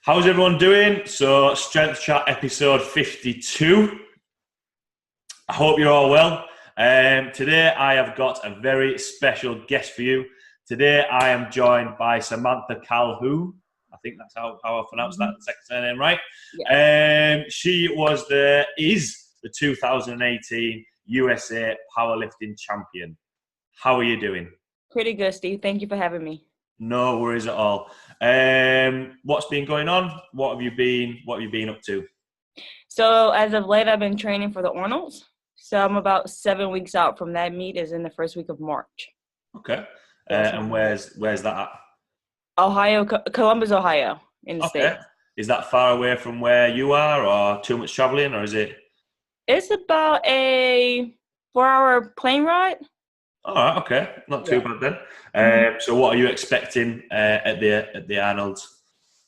How's everyone doing? So, Strength Chat episode 52. I hope you're all well. Today I have got a very special guest for you. Today I am joined by Samantha Calhoun. I think that's how I pronounce that second name, right? Yeah. She is the 2018 USA Powerlifting Champion. How are you doing? Pretty good, Steve. Thank you for having me. No worries at all. What's been going on? What have you been up to? So as of late, I've been training for the Arnold's. So I'm about 7 weeks out from that meet. Is in the first week of March. Okay. And where's that at? Ohio, Columbus, Ohio, in the States. Is that far away from where you are, or too much traveling, or is it? It's about a 4-hour plane ride. All right. Okay. Not too bad then. So what are you expecting at the Arnold's?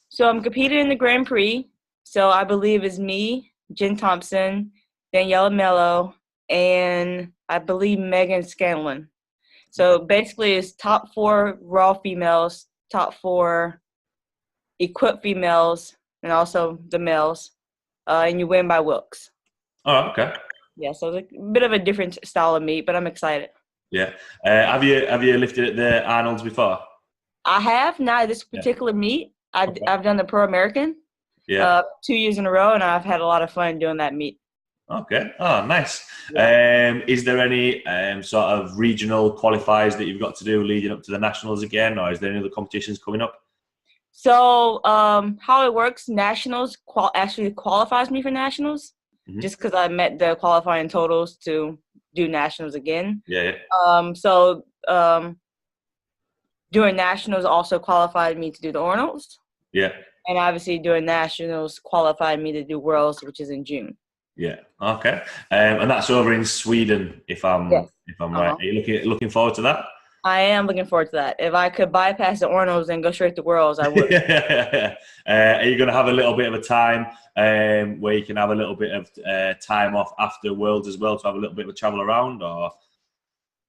So I'm competing in the Grand Prix. So I believe it's me, Jen Thompson, Daniela Mello, and I believe Megan Scanlon. So basically it's top 4 raw females, top 4 equipped females, and also the males. And you win by Wilks. Oh, okay. Yeah, so it's a bit of a different style of meet, but I'm excited. Yeah. Have you lifted at the Arnold's before? I have. Not this particular meet. I've done the Pro American 2 years in a row, and I've had a lot of fun doing that meet. Okay. Oh, nice. Yeah. Is there any sort of regional qualifiers that you've got to do leading up to the Nationals again, or is there any other competitions coming up? So how it works, Nationals actually qualifies me for Nationals, just because I met the qualifying totals to do Nationals again. Yeah. So doing Nationals also qualified me to do the Arnold's. Yeah. And obviously doing Nationals qualified me to do Worlds, which is in June. Yeah. Okay. And that's over in Sweden, if I'm right. Are you looking forward to that? I am looking forward to that. If I could bypass the Arnold's and go straight to Worlds, I would. Are you going to have a little bit of a time where you can have a little bit of time off after Worlds as well to have a little bit of a travel around, or?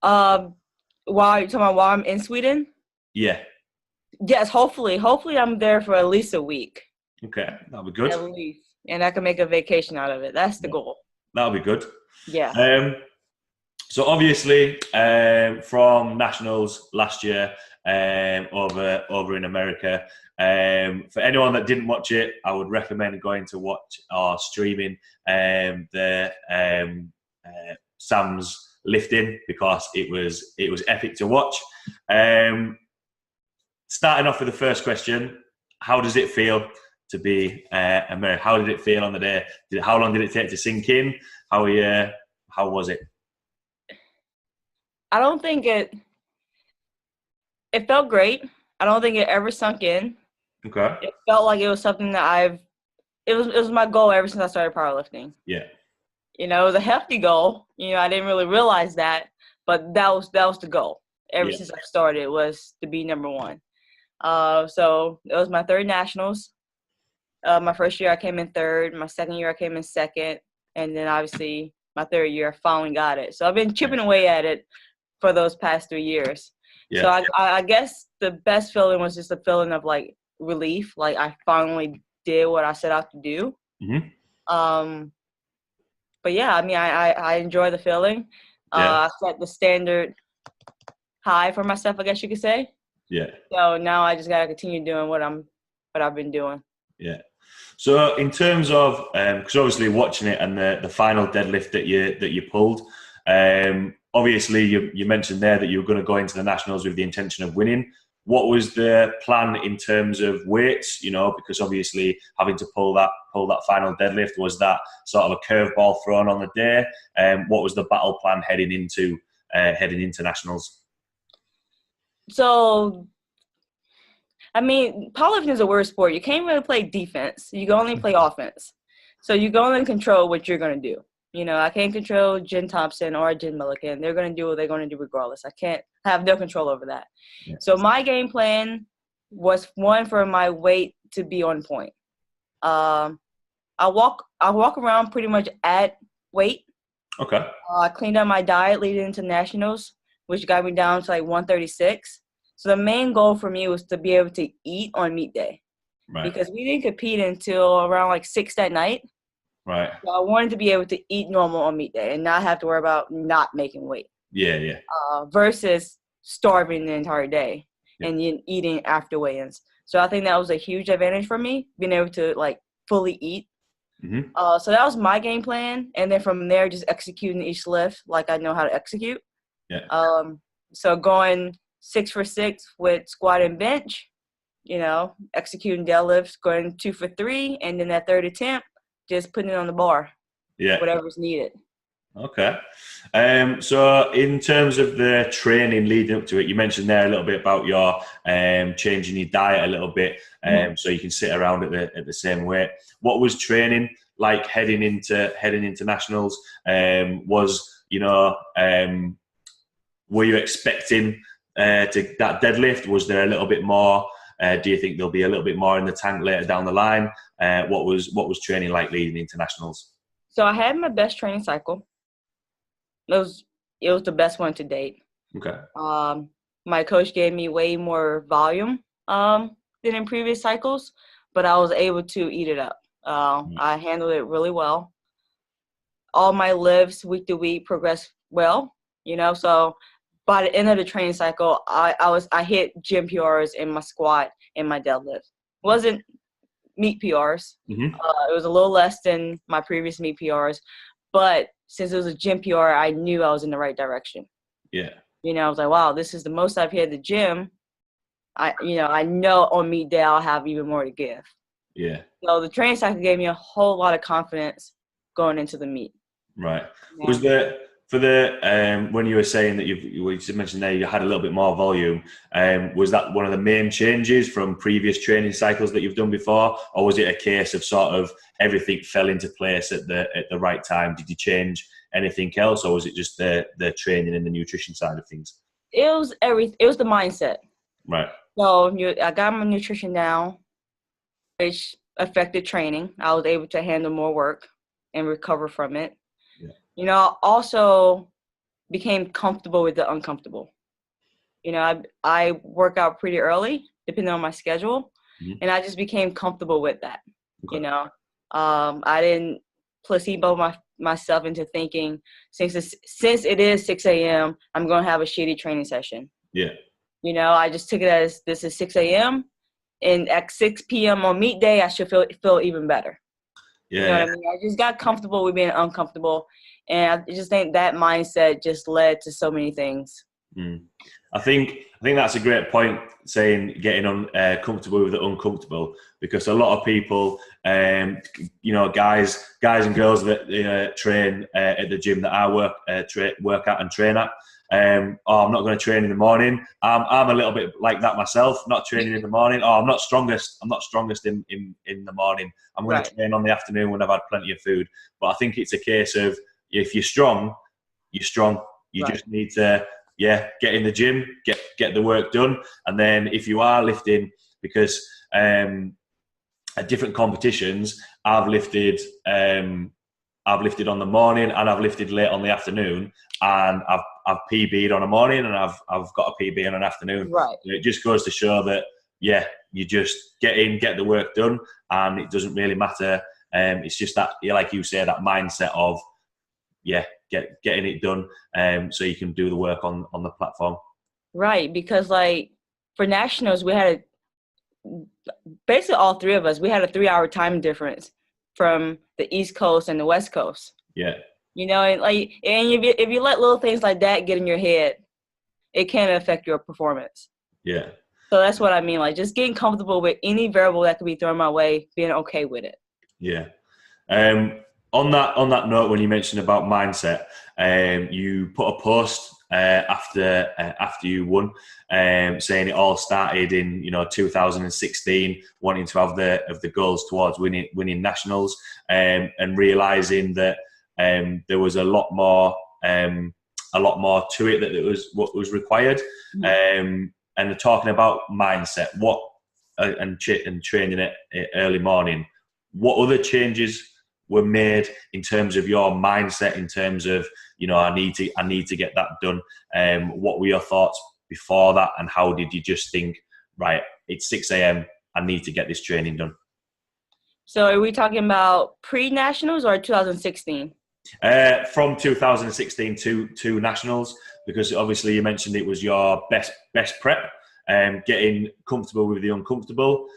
While you're talking about while I'm in Sweden? Yeah. Yes, hopefully I'm there for at least a week. Okay, that'll be good. At least, and I can make a vacation out of it. That's the goal. That'll be good. Yeah. So obviously, from Nationals last year over in America, for anyone that didn't watch it, I would recommend going to watch or streaming the Sam's lifting, because it was epic to watch. Starting off with the first question, how does it feel to be American? How did it feel on the day? How long did it take to sink in? How was it? I don't think it felt great. I don't think it ever sunk in. Okay. It felt like it was something that it was my goal ever since I started powerlifting. Yeah. It was a hefty goal. I didn't really realize that, but that was the goal. Ever since I started, was to be number 1. So it was my 3rd Nationals. My first year I came in 3rd. My second year I came in 2nd. And then obviously my 3rd year I finally got it. So I've been chipping away at it for those past 3 years. Yeah. So I guess the best feeling was just a feeling of like relief. Like I finally did what I set out to do. Mm-hmm. But yeah, I mean, I enjoy the feeling. I set the standard high for myself, I guess you could say. Yeah. So now I just gotta continue doing what I've been doing. Yeah. So in terms of, because obviously watching it and the final deadlift that you pulled, obviously you mentioned there that you were going to go into the Nationals with the intention of winning. What was the plan in terms of weights? Because obviously having to pull that final deadlift, was that sort of a curveball thrown on the day? What was the battle plan heading into Nationals? So, I mean, powerlifting is a weird sport. You can't really play defense. You can only play offense. So you can only control what you're going to do. I can't control Jen Thompson or Jen Milliken. They're going to do what they're going to do regardless. I have no control over that. Yeah. So my game plan was, one, for my weight to be on point. I walk around pretty much at weight. Okay. I cleaned up my diet leading into Nationals, which got me down to like 136. So the main goal for me was to be able to eat on meet day. Right. because we didn't compete until around like 6 that night. Right. So I wanted to be able to eat normal on meet day and not have to worry about not making weight. Yeah, yeah. Versus starving the entire day Yeah. and then eating after weigh-ins. So I think that was a huge advantage for me, being able to like fully eat. Mm-hmm. So that was my game plan, and then from there, just executing each lift like I know how to execute. Yeah. So going 6 for 6 with squat and bench, executing deadlifts, going 2 for 3, and then that third attempt, just putting it on the bar. Yeah. Whatever's needed. Okay. So in terms of the training leading up to it, you mentioned there a little bit about your changing your diet a little bit, so you can sit around at the same weight. What was training like heading into nationals? Were you expecting that deadlift? Was there a little bit more? Do you think there'll be a little bit more in the tank later down the line? What was training like leading into nationals? So I had my best training cycle. It was the best one to date. Okay. My coach gave me way more volume than in previous cycles, but I was able to eat it up. I handled it really well. All my lifts week to week progressed well, so by the end of the training cycle, I hit gym PRs in my squat and my deadlift. Wasn't meet PRs. Mm-hmm. It was a little less than my previous meet PRs, but since it was a gym PR, I knew I was in the right direction. Yeah. I was like, wow, this is the most I've hit at the gym. I know on meet day I'll have even more to give. Yeah. So the training cycle gave me a whole lot of confidence going into the meet. Right. Yeah. Was there when you were saying that you mentioned there you had a little bit more volume, was that one of the main changes from previous training cycles that you've done before, or was it a case of sort of everything fell into place at the right time? Did you change anything else, or was it just the training and the nutrition side of things? It was It was the mindset. Right. So I got my nutrition down, which affected training. I was able to handle more work and recover from it. Yeah. I also became comfortable with the uncomfortable. I work out pretty early, depending on my schedule, and I just became comfortable with that. Okay. I didn't placebo myself into thinking since it is 6 a.m., I'm going to have a shitty training session. Yeah. I just took it as this is 6 a.m. and at 6 p.m. on meet day, I should feel even better. Yeah. You know what I mean? I just got comfortable with being uncomfortable, and I just think that mindset just led to so many things. I think that's a great point, saying getting comfortable with the uncomfortable, because a lot of people, guys and girls that train at the gym that I work at and train at, I'm not going to train in the morning. I'm a little bit like that myself, not training in the morning. I'm not strongest in the morning. I'm going to train on the afternoon when I've had plenty of food. But I think it's a case of, if you're strong, you're strong. You just need to get in the gym, get the work done. And then if you are lifting, because at different competitions, I've lifted on the morning and I've lifted late on the afternoon, and I've PB'd on a morning and I've got a PB on an afternoon. Right. It just goes to show that you just get in, get the work done, and it doesn't really matter. It's just that, like you say, that mindset of getting it done, so you can do the work on the platform. Right, because like for nationals, we had basically all three of us. We had a 3-hour time difference from the East Coast and the West Coast. Yeah. And if you let little things like that get in your head, it can affect your performance. Yeah. So that's what I mean. Like just getting comfortable with any variable that could be thrown my way, being okay with it. Yeah. On that note, when you mentioned about mindset, you put a post after you won, saying it all started in 2016, wanting to have the goals towards winning nationals, and realizing that there was a lot more to it, that it was what was required, and talking about mindset, and training it early morning. What other changes were made in terms of your mindset, in terms of, I need to get that done? What were your thoughts before that, and how did you just think, right, it's 6 a.m, I need to get this training done. So are we talking about pre-nationals or 2016? From 2016 to nationals, because obviously you mentioned it was your best prep, getting comfortable with the uncomfortable.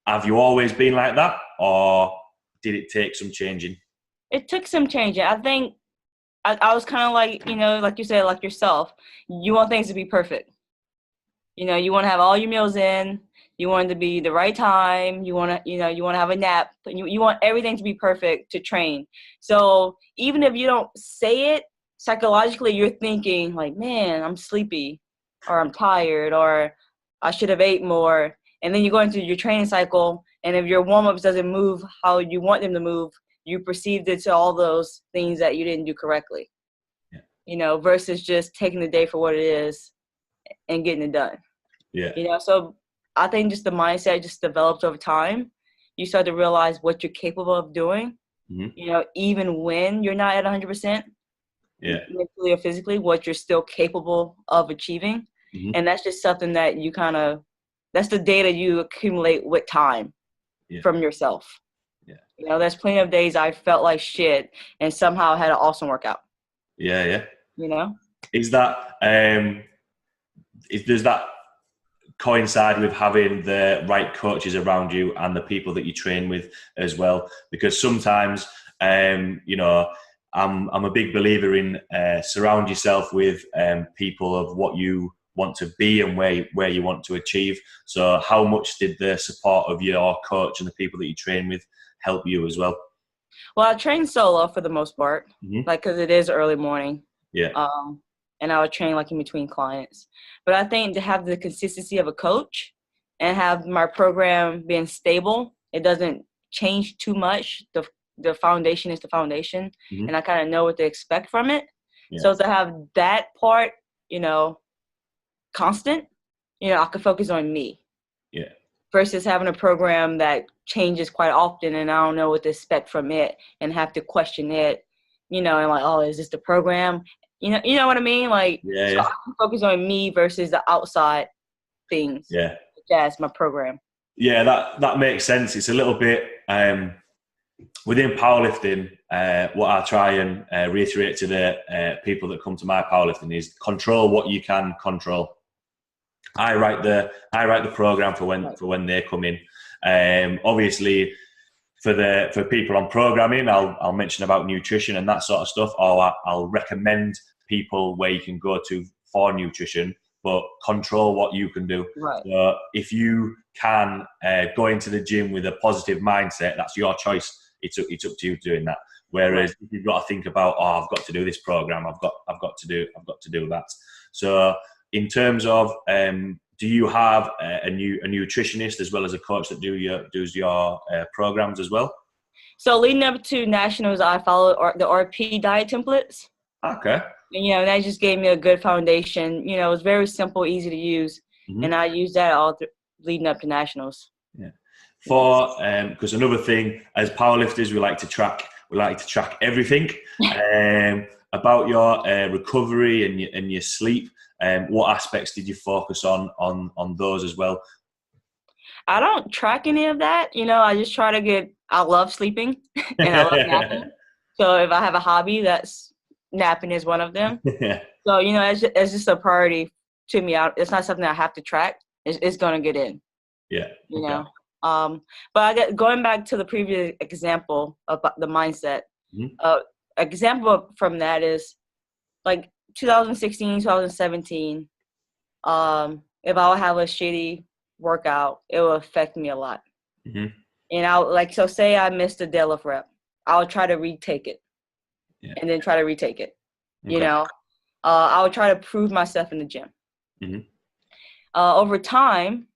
Have you always been like that, or did it take some changing? It took some changing. I think I was kind of like, like you said, like yourself, you want things to be perfect. You want to have all your meals in. You want it to be the right time. You want to, you want to have a nap. You want everything to be perfect to train. So even if you don't say it, psychologically, you're thinking like, man, I'm sleepy, or I'm tired, or I should have ate more. And then you go into your training cycle, and if your warm-ups doesn't move how you want them to move, you perceived it to all those things that you didn't do correctly. Yeah. Versus just taking the day for what it is and getting it done. Yeah. So I think just the mindset just develops over time. You start to realize what you're capable of doing, even when you're not at 100%, mentally or physically, what you're still capable of achieving. And that's just something that you that's the data you accumulate with time from yourself. Yeah. There's plenty of days I felt like shit and somehow had an awesome workout. Yeah. Is that, does that coincide with having the right coaches around you and the people that you train with as well? Because sometimes, I'm a big believer in surround yourself with people of what you want to be and where you want to achieve. So how much did the support of your coach and the people that you train with help you as well? Well, I train solo for the most part, because it is early morning. Yeah. And I would train like in between clients. But I think to have the consistency of a coach and have my program being stable, it doesn't change too much. The foundation is the foundation, and I kind of know what to expect from it. Yeah. So to have that part, constant, I could focus on me. Yeah. Versus having a program that changes quite often and I don't know what to expect from it and have to question it, and like, oh, is this the program? You know what I mean? Like, so I can focus on me versus the outside things. Yeah. That's my program. Yeah, that makes sense. It's a little bit within powerlifting. What I try and reiterate to the people that come to my powerlifting is control what you can control. I write the program for when they come in. Obviously, for people on programming, I'll mention about nutrition and that sort of stuff, or I'll recommend people where you can go to for nutrition, but control what you can do. Right. So if you can go into the gym with a positive mindset, that's your choice. It's up to you doing that. Whereas if you've got to think about, oh, I've got to do this program, I've got to do that. So in terms of, do you have a nutritionist as well as a coach that does your programs as well? So leading up to nationals, I followed the RP diet templates. Okay. And that just gave me a good foundation. It was very simple, easy to use, and I used that all leading up to nationals. Yeah. Because another thing, as powerlifters, we like to track everything about your recovery and your sleep. What aspects did you focus on those as well? I don't track any of that. I just try to I love sleeping and I love napping. So if I have a hobby, that's napping is one of them. Yeah. So, it's just a priority to me. It's not something I have to track. It's going to get in. Yeah. Okay. But going back to the previous example about the mindset, example from that is like 2016, 2017, if I would have a shitty workout, it will affect me a lot. And say I missed a deadlift rep, I would try to retake it and then try to retake it. Okay. I would try to prove myself in the gym. Over time,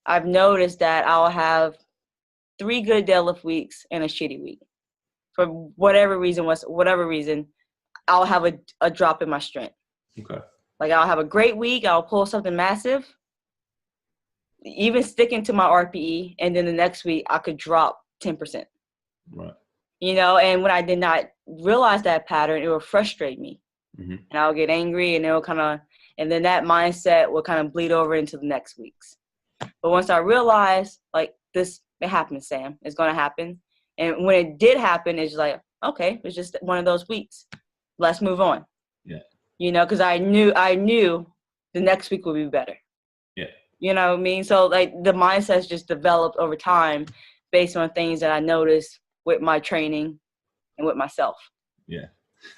I've noticed that I'll have 3 good deadlift weeks and a shitty week. For whatever reason, I'll have a drop in my strength. Okay. Like I'll have a great week, I'll pull something massive, even sticking to my RPE, and then the next week I could drop 10%. Right. And when I did not realize that pattern, it would frustrate me. And I'll get angry and and then that mindset will kind of bleed over into the next weeks. But once I realized, like, this, it happened, Sam. It's going to happen. And when it did happen, it's like, okay, it's just one of those weeks. Let's move on. Yeah. You know, because I knew the next week would be better. Yeah. You know what I mean? So, like, the mindset's just developed over time based on things that I noticed with my training and with myself. Yeah.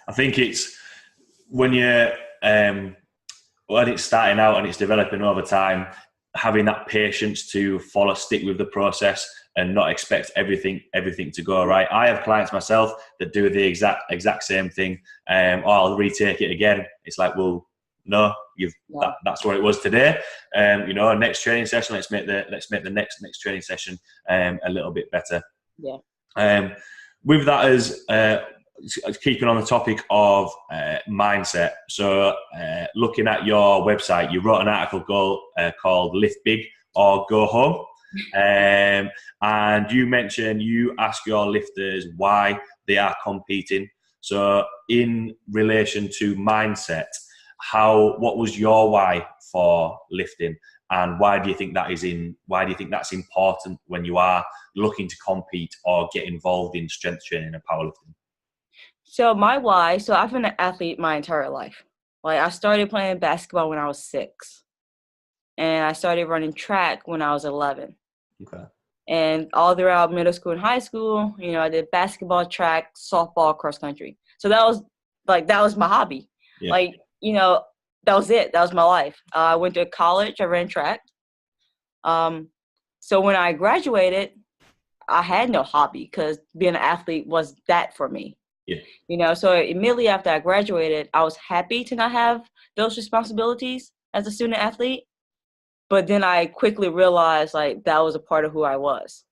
I think it's when you're when it's starting out and it's developing over time, having that patience to stick with the process and not expect everything to go right. I have clients myself that do the exact same thing. I'll retake it again. It's like, well, no, that's what it was today. Next training session. Let's make the next training session a little bit better. Yeah. With that as keeping on the topic of mindset. So, looking at your website, you wrote an article called "Lift Big or Go Home," and you mentioned you ask your lifters why they are competing. So, in relation to mindset, what was your why for lifting, and why do you think that's important when you are looking to compete or get involved in strength training and powerlifting? So my why, so I've been an athlete my entire life. Like, I started playing basketball when I was 6. And I started running track when I was 11. Okay. And all throughout middle school and high school, I did basketball, track, softball, cross country. So that was my hobby. Yeah. That was it. That was my life. I went to college. I ran track. So when I graduated, I had no hobby because being an athlete was that for me. Yeah. So immediately after I graduated, I was happy to not have those responsibilities as a student athlete. But then I quickly realized, like, that was a part of who I was.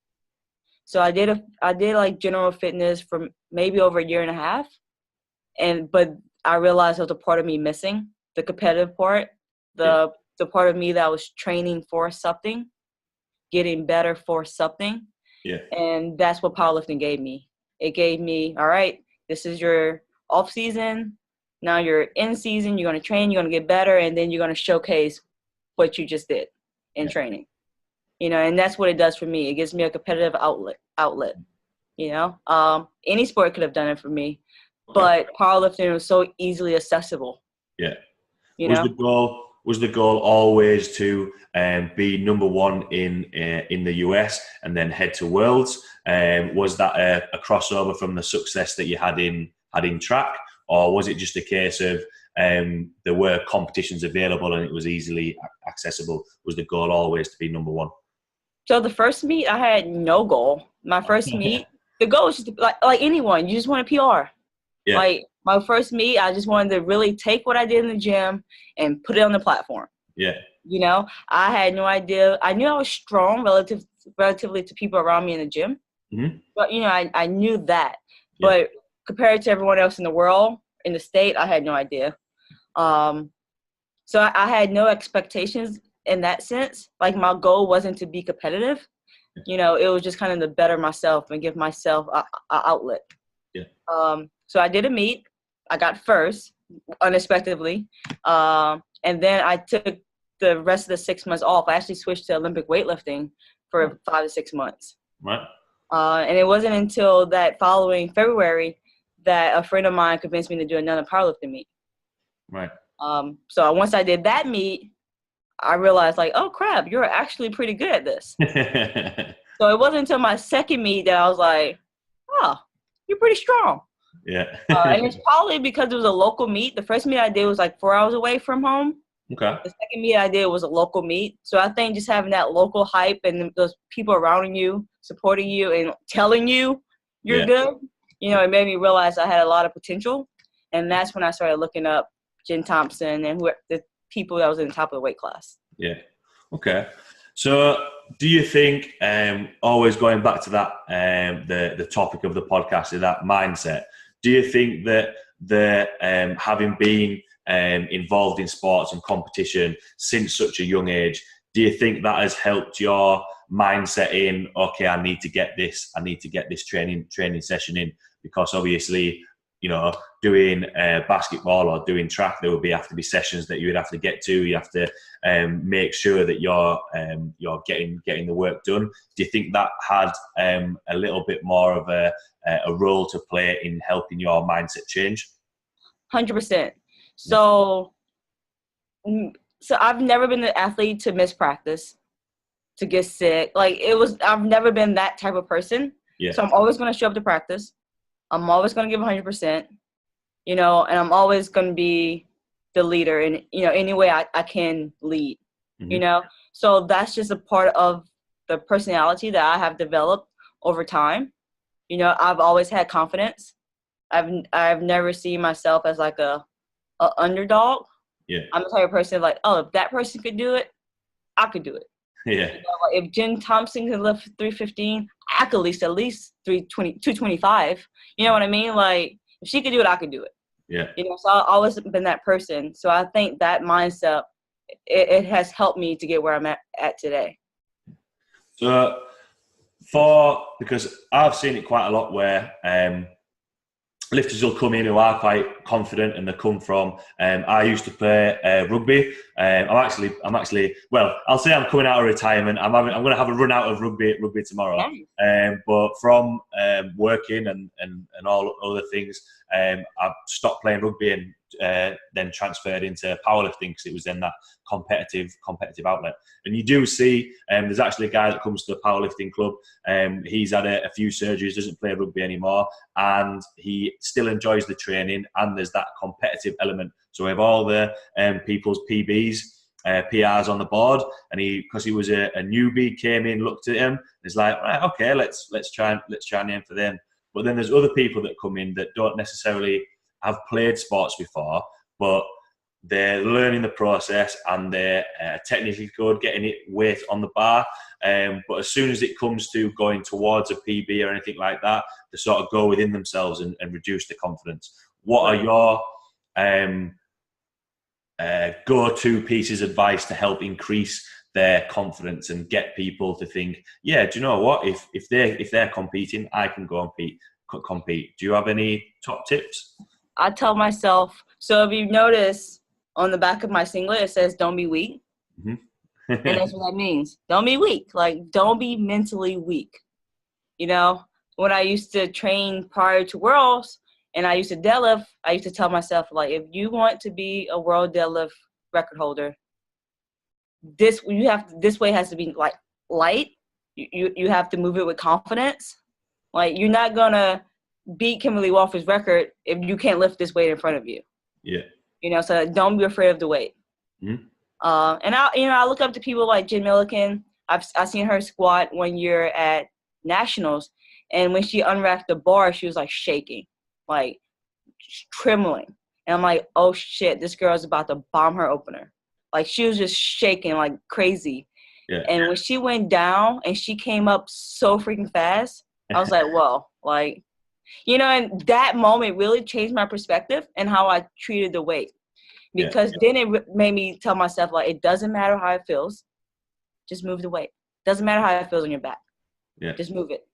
So I did like general fitness for maybe over a year and a half. But I realized there was a part of me missing, the competitive part, the part of me that was training for something, getting better for something. Yeah. And that's what powerlifting gave me. It gave me, all right, this is your off season. Now you're in season. You're going to train. You're going to get better. And then you're going to showcase what you just did in training. And that's what it does for me. It gives me a competitive outlet. Any sport could have done it for me. Okay. But powerlifting was so easily accessible. Yeah. Was the goal always to be number one in the US and then head to Worlds? Was that a crossover from the success that you had in track, or was it just a case of there were competitions available and it was easily accessible? Was the goal always to be number one? So the first meet, I had no goal. My first meet, the goal was just to, like anyone, you just want a PR. Yeah. Like, my first meet, I just wanted to really take what I did in the gym and put it on the platform. Yeah. I had no idea. I knew I was strong relatively to people around me in the gym. Mm-hmm. But, I knew that. Yeah. But compared to everyone else in the world, in the state, I had no idea. So I had no expectations in that sense. Like, my goal wasn't to be competitive. It was just kind of to better myself and give myself an outlet. Yeah. So I did a meet. I got first, unexpectedly. And then I took the rest of the 6 months off. I actually switched to Olympic weightlifting for 5 to 6 months. Right. And it wasn't until that following February that a friend of mine convinced me to do another powerlifting meet. Right. So once I did that meet, I realized, like, oh, crap, you're actually pretty good at this. So it wasn't until my second meet that I was like, oh, you're pretty strong. Yeah. And it's probably because it was a local meet. The first meet I did was like 4 hours away from home. Okay. The second meet I did was a local meet. So I think just having that local hype and those people around you, supporting you and telling you you're good, it made me realize I had a lot of potential. And that's when I started looking up Jen Thompson and the people that was in the top of the weight class. Yeah. Okay. So do you think, always going back to that, the topic of the podcast is that mindset, do you think that having been involved in sports and competition since such a young age, do you think that has helped your mindset in, okay, I need to get this training session in? Because obviously you know, doing basketball or doing track, there would have to be sessions that you would have to get to. You have to make sure that you're getting the work done. Do you think that had a little bit more of a role to play in helping your mindset change? 100%. So I've never been an athlete to miss practice, to get sick. I've never been that type of person. Yeah. So I'm always going to show up to practice. I'm always going to give 100%, you know, and I'm always going to be the leader in, you know, any way I can lead, you know. So that's just a part of the personality that I have developed over time. You know, I've always had confidence. I've never seen myself as like a underdog. Yeah. I'm the type of person like, oh, if that person could do it, I could do it. Yeah. You know, like if Jen Thompson could lift 315, I could at least 320, 225. You know what I mean? Like if she could do it, I could do it. Yeah. You know, so I've always been that person. So I think that mindset, it has helped me to get where I'm at today. So because I've seen it quite a lot where lifters will come in who are quite confident, and they come from. I used to play rugby. I'm actually. Well, I'll say I'm coming out of retirement. I'm going to have a run out of rugby tomorrow. Nice. But from working and all other things, I've stopped playing rugby and then transferred into powerlifting because it was then that competitive outlet. And you do see there's actually a guy that comes to the powerlifting club. He's had a few surgeries, doesn't play rugby anymore, and he still enjoys the training, and there's that competitive element. So we have all the people's PBs, PRs on the board, and because he was a newbie, came in, looked at him, and he's like, right, okay, let's try and aim for them. But then there's other people that come in that don't necessarily have played sports before, but they're learning the process and they're technically good, getting it weight on the bar. But as soon as it comes to going towards a PB or anything like that, they sort of go within themselves and reduce the confidence. What are your go-to pieces of advice to help increase their confidence and get people to think, yeah, do you know what? If they're competing, I can go and compete. Do you have any top tips? I tell myself, so if you notice on the back of my singlet, it says, don't be weak. Mm-hmm. And that's what that means. Don't be weak. Like, don't be mentally weak. You know, when I used to train prior to Worlds and I used to deadlift, I used to tell myself, like, if you want to be a world deadlift record holder, this way has to be like light. You have to move it with confidence. Like, you're not gonna beat Kimberly Walker's record if you can't lift this weight in front of you. Yeah. You know, so don't be afraid of the weight. Mm-hmm. And I look up to people like Jen Milliken. I've seen her squat 1 year at Nationals, and when she unwrapped the bar, she was like shaking, like trembling. And I'm like, oh shit, this girl's about to bomb her opener. Like, she was just shaking like crazy. Yeah. And when she went down and she came up so freaking fast, I was like, whoa, like, you know, and that moment really changed my perspective and how I treated the weight. Because then it made me tell myself, like, it doesn't matter how it feels. Just move the weight. Doesn't matter how it feels on your back. Yeah. Just move it.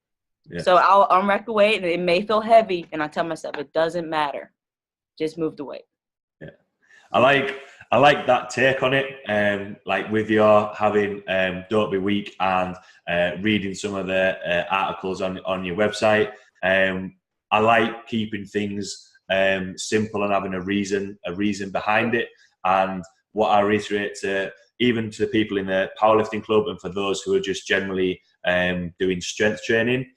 Yeah. So I'll unrack the weight, and it may feel heavy, and I tell myself, it doesn't matter. Just move the weight. Yeah. I like that take on it. Like with your having Don't Be Weak and reading some of the articles on your website. I like keeping things simple and having a reason behind it. And what I reiterate to even to the people in the powerlifting club and for those who are just generally doing strength training,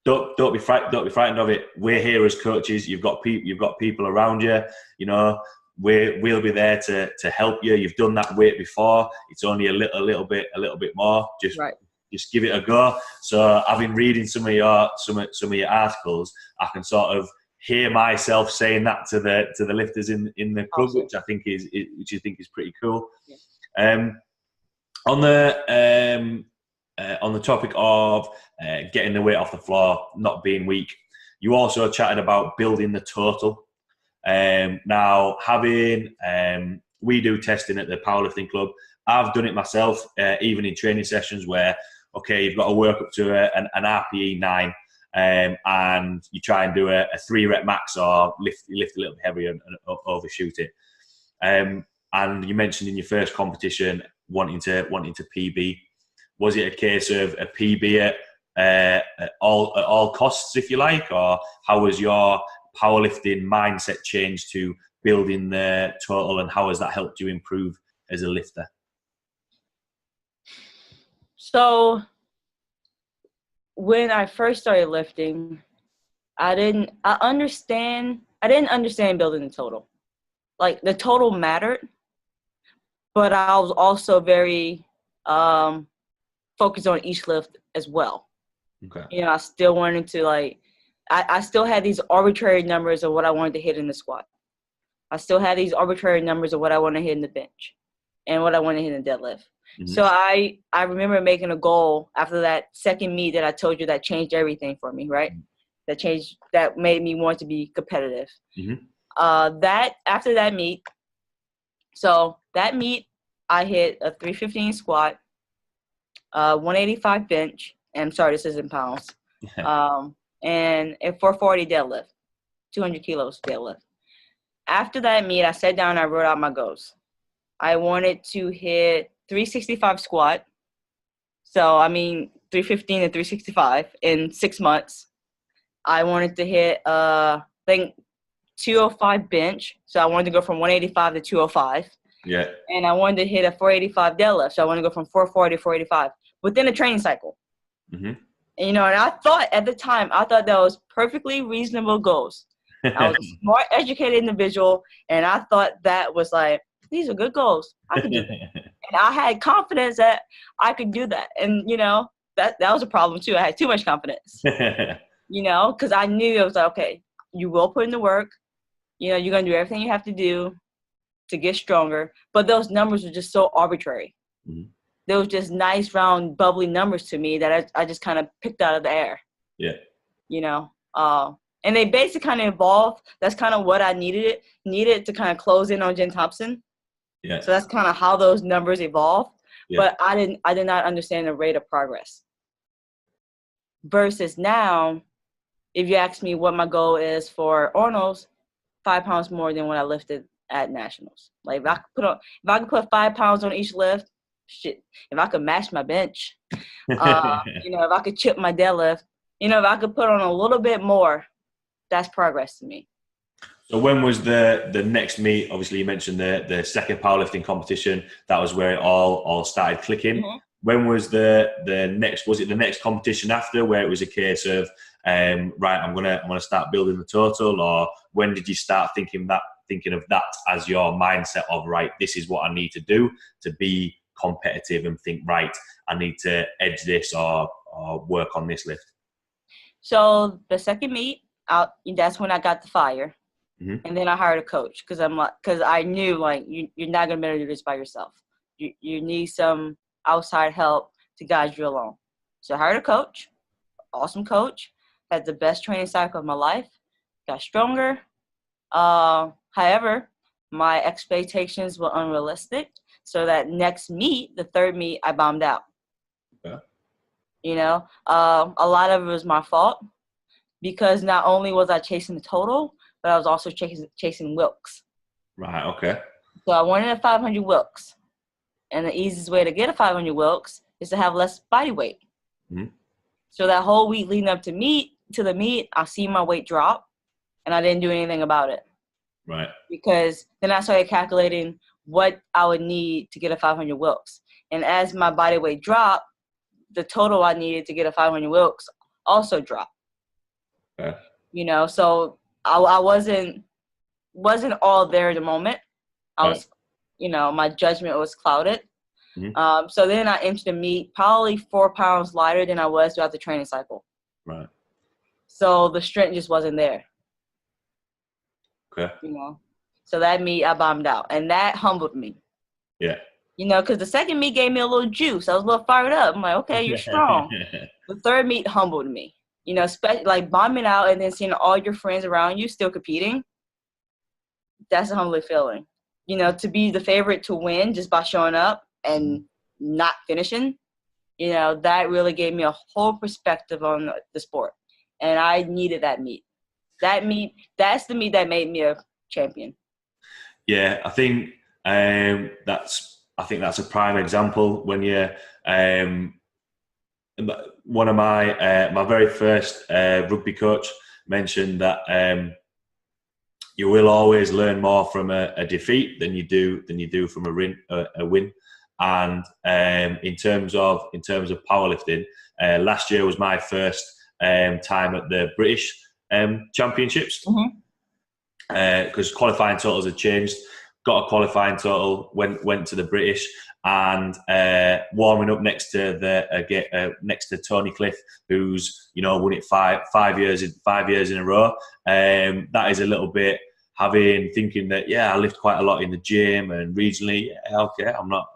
don't be frightened of it. We're here as coaches. You've got people around you. You know, we'll be there to help you. You've done that weight before. It's only a little bit more. Just give it a go. So I've been reading some of your articles. I can sort of hear myself saying that to the lifters in the club, awesome. which I think is pretty cool. Yeah. On the topic of getting the weight off the floor, not being weak, you also chatted about building the total. Now, having we do testing at the powerlifting club. I've done it myself, even in training sessions where, okay, you've got to work up to an RPE 9, and you try and do a 3-rep max or lift a little bit heavier and overshoot it. And you mentioned in your first competition wanting to PB. Was it a case of a PB at all costs, if you like, or how was your powerlifting mindset changed to building the total, and how has that helped you improve as a lifter? So when I first started lifting, I didn't understand building the total. Like, the total mattered, but I was also very focused on each lift as well. Okay. You know, I still wanted to, like, I still had these arbitrary numbers of what I wanted to hit in the squat. I still had these arbitrary numbers of what I want to hit in the bench and what I want to hit in the deadlift. Mm-hmm. So I remember making a goal after that second meet that I told you that changed everything for me, right? Mm-hmm. That made me want to be competitive. Mm-hmm. After that meet, I hit a 315 squat, 185 bench, and I'm sorry, this is in pounds, and a 440 deadlift, 200 kilos deadlift. After that meet, I sat down and I wrote out my goals. I wanted to hit 365 squat. So, 315 and 365 in 6 months. I wanted to hit, 205 bench. So I wanted to go from 185 to 205. Yeah. And I wanted to hit a 485 deadlift. So I wanted to go from 440 to 485 within a training cycle. Mm-hmm. And I thought at the time, that was perfectly reasonable goals. I was a smart, educated individual, and I thought that was like, these are good goals. I could do that. And I had confidence that I could do that. And, that was a problem too. I had too much confidence, because I knew it was like, okay, you will put in the work. You're going to do everything you have to do to get stronger. But those numbers were just so arbitrary. Mm-hmm. They were just nice, round, bubbly numbers to me that I just kind of picked out of the air. Yeah. And they basically kind of evolved. That's kind of what I needed to kind of close in on Jen Thompson. Yeah. So that's kind of how those numbers evolved. Yeah. But I did not understand the rate of progress. Versus now, if you ask me what my goal is for Arnold's, 5 pounds more than what I lifted at Nationals. Like, if I could put 5 pounds on each lift, shit. If I could match my bench, if I could chip my deadlift, if I could put on a little bit more, that's progress to me. So when was the next meet? Obviously, you mentioned the second powerlifting competition. That was where it all started clicking. Mm-hmm. When was the next? Was it the next competition after, where it was a case of right, I'm gonna start building the total, or when did you start thinking of that as your mindset of, right, this is what I need to do to be competitive, and think, right, I need to edge this or work on this lift? So the second meet, that's when I got the fire. Mm-hmm. And then I hired a coach because I knew, like, you're not going to be able to do this by yourself. You need some outside help to guide you along. So I hired a coach, awesome coach, had the best training cycle of my life, got stronger. However, my expectations were unrealistic. So that next meet, the third meet, I bombed out. Okay. A lot of it was my fault because not only was I chasing the total, but I was also chasing Wilks. Right, okay. So I wanted a 500 Wilks. And the easiest way to get a 500 Wilks is to have less body weight. Mm-hmm. So that whole week leading up to the meet, I see my weight drop, and I didn't do anything about it. Right. Because then I started calculating what I would need to get a 500 Wilks. And as my body weight dropped, the total I needed to get a 500 Wilks also dropped. Okay. So I wasn't all there at the moment. I was, my judgment was clouded. Mm-hmm. So then I entered the meet probably 4 pounds lighter than I was throughout the training cycle. Right. So the strength just wasn't there. Okay. So that meet I bombed out, and that humbled me. Yeah. Because the second meet gave me a little juice. I was a little fired up. I'm like, okay, you're strong. The third meet humbled me. Especially like bombing out and then seeing all your friends around you still competing. That's a humbling feeling. To be the favorite to win just by showing up and not finishing, that really gave me a whole perspective on the sport. and I needed that meet. That's the meet that made me a champion. Yeah, I think that's a prime example when you one of my very first rugby coach mentioned that you will always learn more from a defeat than you do from a win. And in terms of powerlifting, last year was my first time at the British Championships, because qualifying totals had changed. Got a qualifying total, went to the British, and warming up next to Tony Cliff, who's won it five years in a row. That is a little bit thinking that I lift quite a lot in the gym and regionally. Okay, I'm not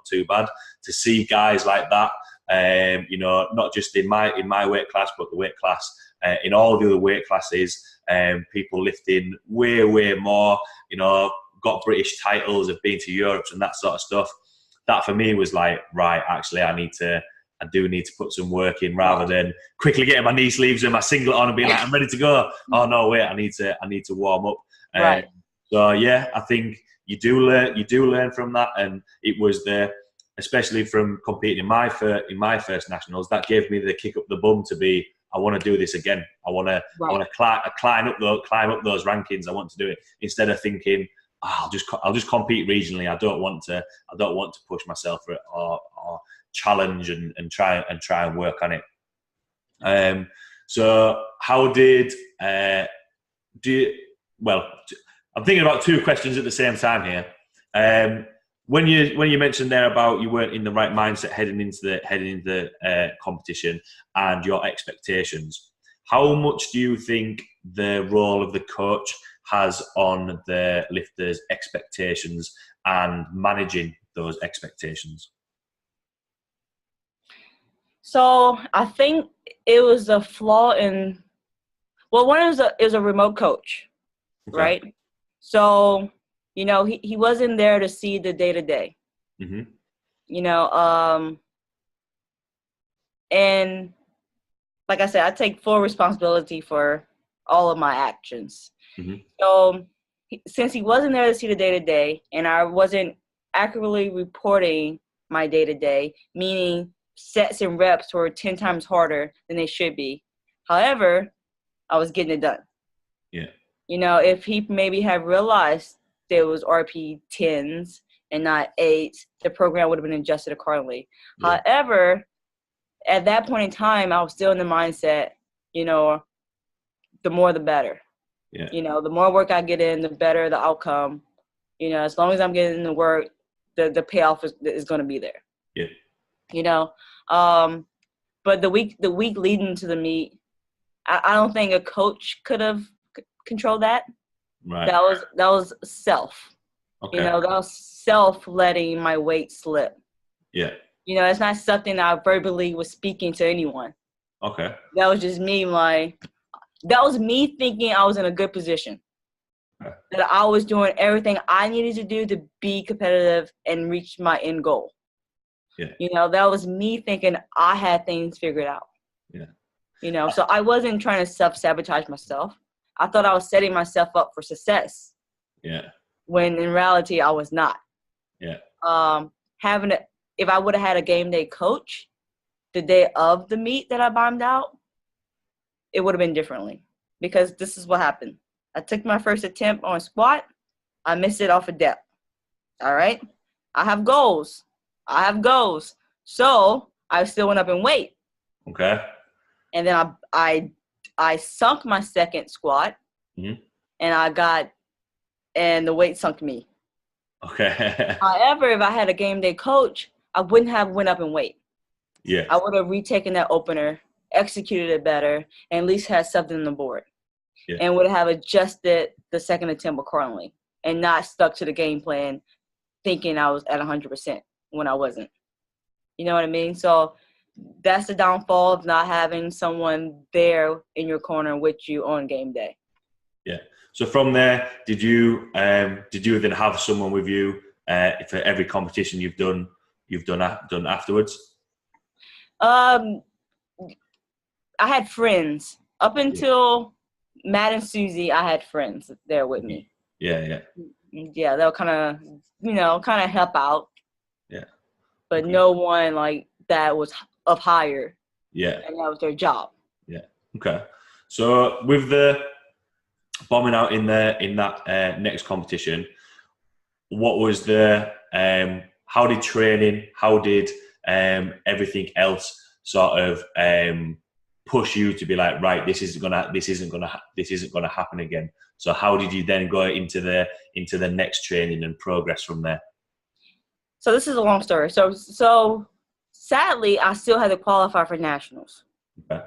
too bad. To see guys like that, not just in my weight class, but the weight class in all the other weight classes, people lifting way more. Got British titles, have been to Europe and that sort of stuff. That for me was like, right, actually I do need to put some work in, rather than quickly getting my knee sleeves and my singlet on and being like, I'm ready to go. Oh no, wait, I need to warm up. Right. So yeah, I think you do learn from that, and it was especially from competing in my first nationals, that gave me the kick up the bum to be, I want to do this again. I want to climb up those rankings. I want to do it instead of thinking, I'll just compete regionally. I don't want to push myself for it or challenge and try and work on it. So how did I'm thinking about two questions at the same time here. When you mentioned there about you weren't in the right mindset heading into the competition and your expectations, how much do you think the role of the coach has on the lifters' expectations and managing those expectations? So I think it was a flaw in, one is a remote coach, okay, right? So, he wasn't there to see the day-to-day. And like I said, I take full responsibility for all of my actions. So since he wasn't there to see the day-to-day, and I wasn't accurately reporting my day-to-day, meaning sets and reps were 10 times harder than they should be. However, I was getting it done. Yeah. If he maybe had realized there was RP 10s and not 8s, the program would have been adjusted accordingly. Yeah. However, at that point in time, I was still in the mindset, the more the better. Yeah. The more work I get in, the better the outcome. As long as I'm getting the work, the payoff is going to be there. Yeah. But the week leading to the meet, I don't think a coach could have controlled that. Right. That was self. Okay. That was self letting my weight slip. Yeah. It's not something I verbally was speaking to anyone. Okay. That was just me, that was me thinking I was in a good position. Okay. That I was doing everything I needed to do to be competitive and reach my end goal. Yeah. That was me thinking I had things figured out. Yeah. So I wasn't trying to self-sabotage myself. I thought I was setting myself up for success. Yeah. When in reality, I was not. Yeah. If I would have had a game day coach the day of the meet that I bombed out, it would have been differently, because this is what happened. I took my first attempt on squat. I missed it off of depth. All right. I have goals. So I still went up in weight. Okay. And then I sunk my second squat, and and the weight sunk me. Okay. However, if I had a game day coach, I wouldn't have went up in weight. Yeah. I would have retaken that opener, executed it better, and at least had something on the board. Yeah. And would have adjusted the second attempt accordingly and not stuck to the game plan thinking I was at 100% when I wasn't. You know what I mean? So that's the downfall of not having someone there in your corner with you on game day. Yeah. So from there, did you then have someone with you for every competition you've done afterwards? I had friends Up until Matt and Susie, I had friends there with me. Yeah. Yeah, they'll kind of help out. Yeah. But no one like that was up higher. Yeah. And that was their job. Yeah. Okay. So with the bombing out in that next competition, what was the how did training, how did everything else sort of push you to be like, right, this isn't gonna happen again? So how did you then go into the next training and progress from there? So this is a long story. So sadly, I still had to qualify for nationals. Okay.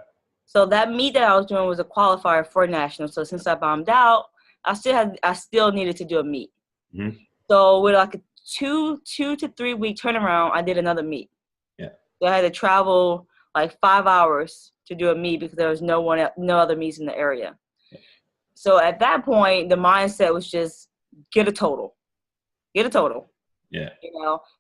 So that meet that I was doing was a qualifier for nationals. So since I bombed out, I still needed to do a meet. Mm-hmm. So with like a 2 to 3 week turnaround, I did another meet. Yeah. So I had to travel like 5 hours to do a meet because there was no other meets in the area. Yeah. So at that point, the mindset was just get a total. Yeah.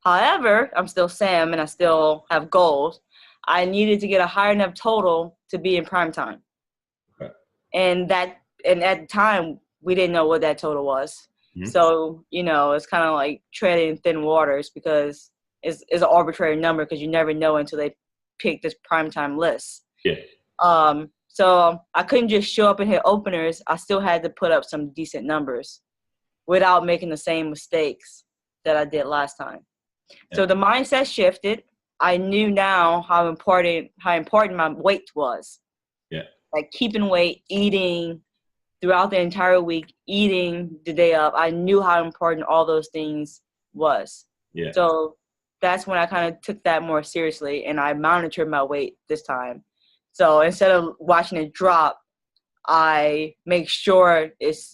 However, I'm still Sam and I still have goals. I needed to get a high enough total to be in prime time. Okay. And at the time, we didn't know what that total was. Mm-hmm. So, it's kind of like treading thin waters because it's an arbitrary number because you never know until they pick this primetime list. Yeah. So I couldn't just show up and hit openers. I still had to put up some decent numbers without making the same mistakes that I did last time. Yeah. So the mindset shifted. I knew now how important my weight was. Yeah. Like keeping weight, eating throughout the entire week, eating the day up. I knew how important all those things was. Yeah. So that's when I kind of took that more seriously and I monitored my weight this time. So instead of watching it drop, I make sure it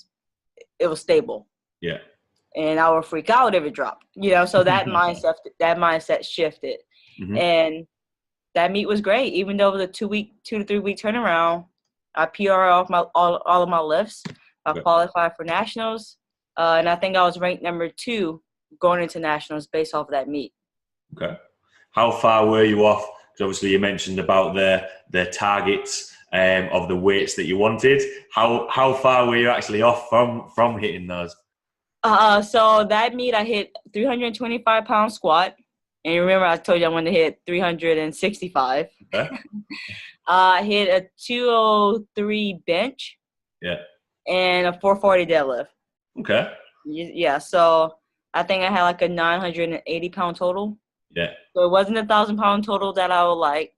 was stable. Yeah. And I would freak out if it dropped. So that mindset shifted. Mm-hmm. And that meet was great. Even though it was a 2 to 3 week turnaround, I PR off all of my lifts. I qualified for nationals, and I think I was ranked number 2 going into nationals based off of that meet. Okay. How far were you off? Because obviously you mentioned about the targets of the weights that you wanted. How far were you actually off from hitting those? So that meet I hit 325 pound squat. And remember, I told you I wanted to hit 365. Okay. I hit a 203 bench. Yeah. And a 440 deadlift. Okay. Yeah. So I think I had like a 980 pound total. Yeah. So it wasn't a 1,000 pound total that I would like.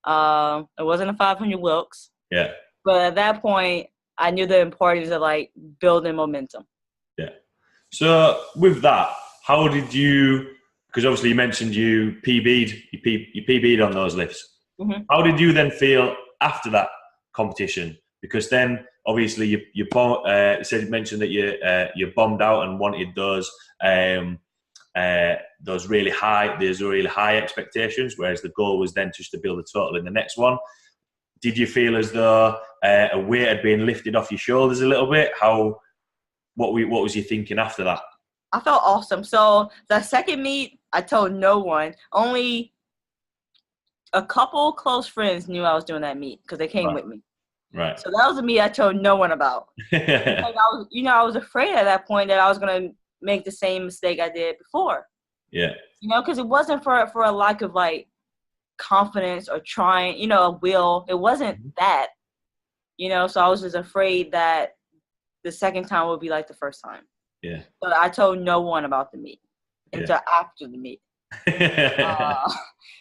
It wasn't a 500 Wilks. Yeah. But at that point, I knew the importance of like building momentum. Yeah. So with that, how did you? Because obviously you mentioned you PB'd on those lifts. Mm-hmm. How did you then feel after that competition? Because then obviously you mentioned that you bombed out and wanted those really high expectations, whereas the goal was then just to build a total in the next one. Did you feel as though a weight had been lifted off your shoulders a little bit? What was you thinking after that? I felt awesome. So the second meet, I told no one. Only a couple close friends knew I was doing that meet because they came with me. Right. So that was a meet I told no one about. Because I was afraid at that point that I was going to make the same mistake I did before. Yeah. Because it wasn't for a lack of like confidence or trying, a will. It wasn't that. So I was just afraid that the second time would be like the first time. Yeah. But I told no one about the meet until after the meet.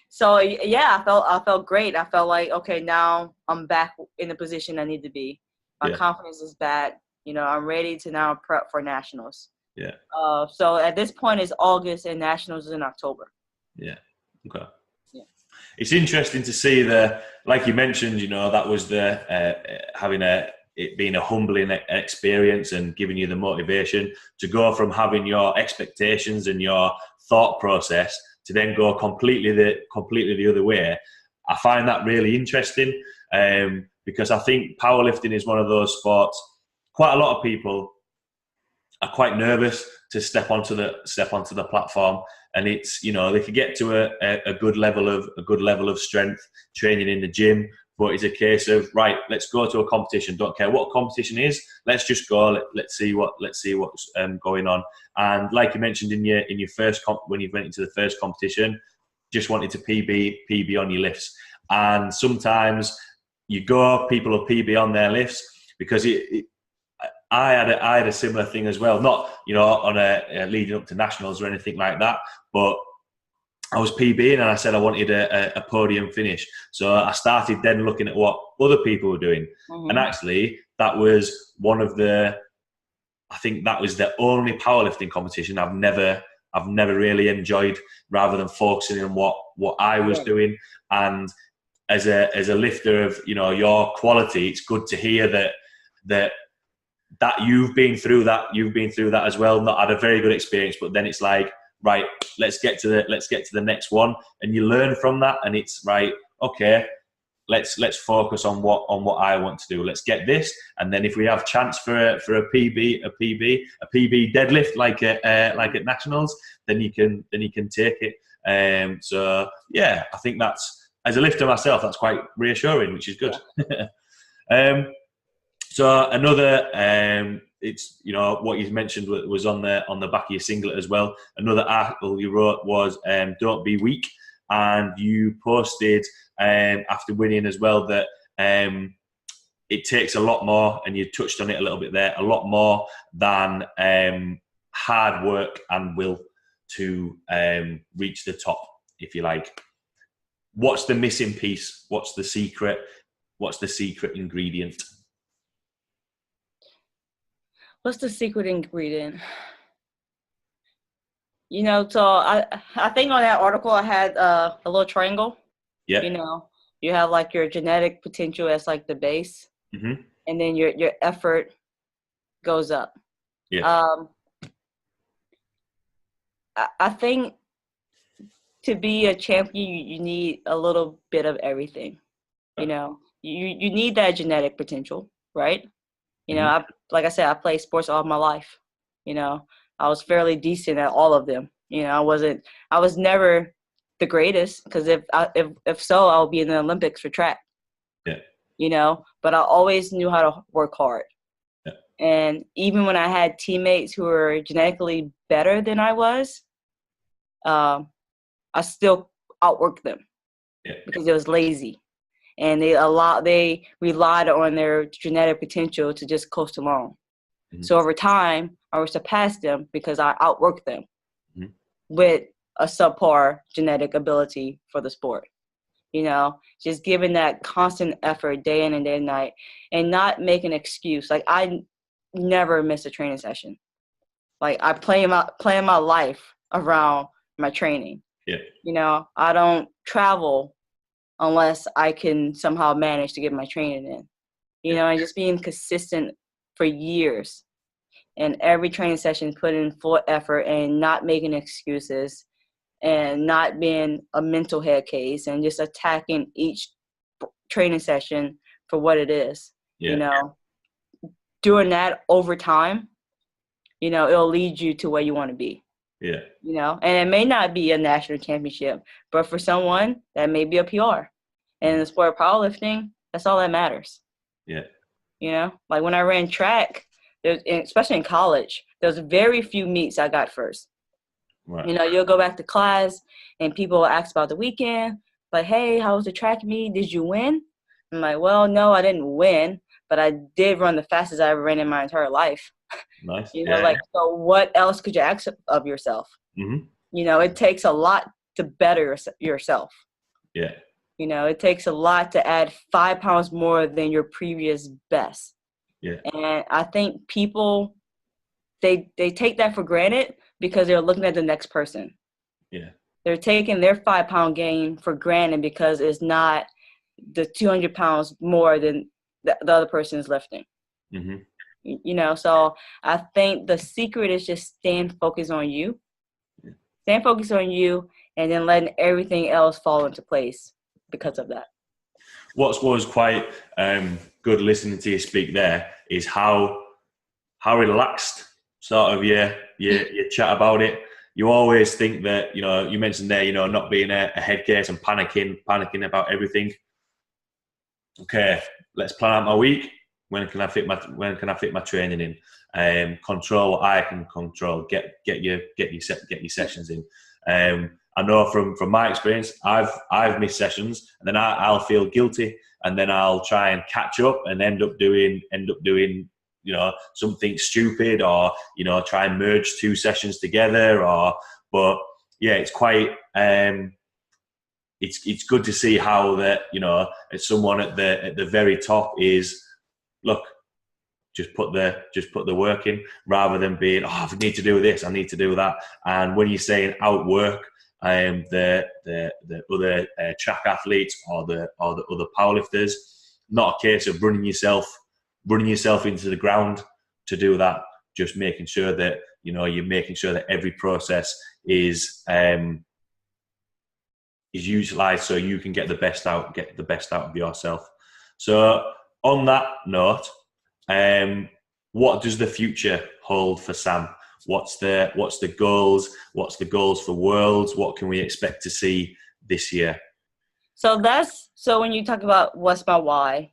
So yeah, I felt great. I felt like, okay, now I'm back in the position I need to be. My confidence is back. I'm ready to now prep for nationals. Yeah. So at this point it's August and nationals is in October. Yeah. Okay. Yeah. It's interesting to see like you mentioned, that was it being a humbling experience and giving you the motivation to go from having your expectations and your thought process to then go completely the other way. I find that really interesting because I think powerlifting is one of those sports. Quite a lot of people are quite nervous to step onto the platform, and it's they could get to a good level of strength training in the gym but it's a case of, right, let's go to a competition. Don't care what competition is. Let's just go. Let's see what's going on. And like you mentioned in your first when you went into the first competition, just wanted to PB on your lifts. And sometimes you go, people will PB on their lifts because I had a similar thing as well. Not on a leading up to nationals or anything like that, but I was PBing and I said I wanted a podium finish. So I started then looking at what other people were doing. Mm-hmm. And actually that was I think that was the only powerlifting competition I've never really enjoyed, rather than focusing on what I was doing. And as a lifter of, your quality, it's good to hear that you've been through that as well. Not had a very good experience, but then it's like, right, let's get to the next one, and you learn from that, and it's right, okay, let's focus on what I want to do. Let's get this, and then if we have chance for a PB deadlift like at nationals, then you can take it. So yeah, I think that's, as a lifter myself, that's quite reassuring, which is good. Yeah. So another, it's what you mentioned was on the back of your singlet as well. Another article you wrote was "Don't be weak," and you posted after winning as well that it takes a lot more, and you touched on it a little bit there, a lot more than hard work and will to reach the top, if you like. What's the missing piece? What's the secret? What's the secret ingredient? What's the secret ingredient? So I think on that article I had a little triangle. Yeah. You have like your genetic potential as like the base, mm-hmm. and then your effort goes up. Yeah. I think to be a champion, you need a little bit of everything. You need that genetic potential, right? Mm-hmm. Like I said, I played sports all my life. I was fairly decent at all of them. I was never the greatest, because if so, I'll be in the Olympics for track. Yeah. But I always knew how to work hard. Yeah. And even when I had teammates who were genetically better than I was, I still outworked them. Yeah. Because it was lazy. And they relied on their genetic potential to just coast along. Mm-hmm. So over time, I would surpass them because I outworked them mm-hmm. with a subpar genetic ability for the sport. Just giving that constant effort day in and day and night, and not make an excuse. Like, I never miss a training session. Like, I plan my life around my training. Yeah. I don't travel unless I can somehow manage to get my training in, and just being consistent for years, and every training session put in full effort, and not making excuses, and not being a mental head case, and just attacking each training session for what it is. Yeah. Doing that over time, it'll lead you to where you want to be. Yeah. And it may not be a national championship, but for someone that may be a PR. And in the sport of powerlifting, that's all that matters. Yeah. Like when I ran track, especially in college, there's very few meets I got first. Right. You'll go back to class and people will ask about the weekend, like, hey, how was the track meet? Did you win? I'm like, well, no, I didn't win, but I did run the fastest I ever ran in my entire life. Nice. So what else could you ask of yourself? Mm-hmm. It takes a lot to better yourself. Yeah. It takes a lot to add 5 pounds more than your previous best. Yeah. And I think people, they take that for granted because they're looking at the next person. Yeah. They're taking their 5 pound gain for granted because it's not the 200 pounds more than the other person is lifting. Mm-hmm. So I think the secret is just staying focused on you. Yeah. Staying focused on you, and then letting everything else fall into place because of that. What was quite good listening to you speak there is how relaxed sort of you chat about it. You always think that, you mentioned there, not being a head case and panicking about everything. okay, let's plan out my week. When can I fit my training in? Control what I can control. Get your sessions in. I know from my experience, I've missed sessions, and then I'll feel guilty, and then I'll try and catch up and end up doing something stupid, or try and merge 2 sessions together, but yeah, it's quite it's good to see how that as someone at the very top is, look, just put the work in, rather than being, I need to do this, I need to do that. And when you're saying outwork the other track athletes or the other powerlifters, not a case of running yourself into the ground to do that. Just making sure that you're making sure that every process is utilized so you can get the best out of yourself. So on that note, what does the future hold for Sam? What's the goals? What's the goals for Worlds? What can we expect to see this year? So when you talk about what's my why,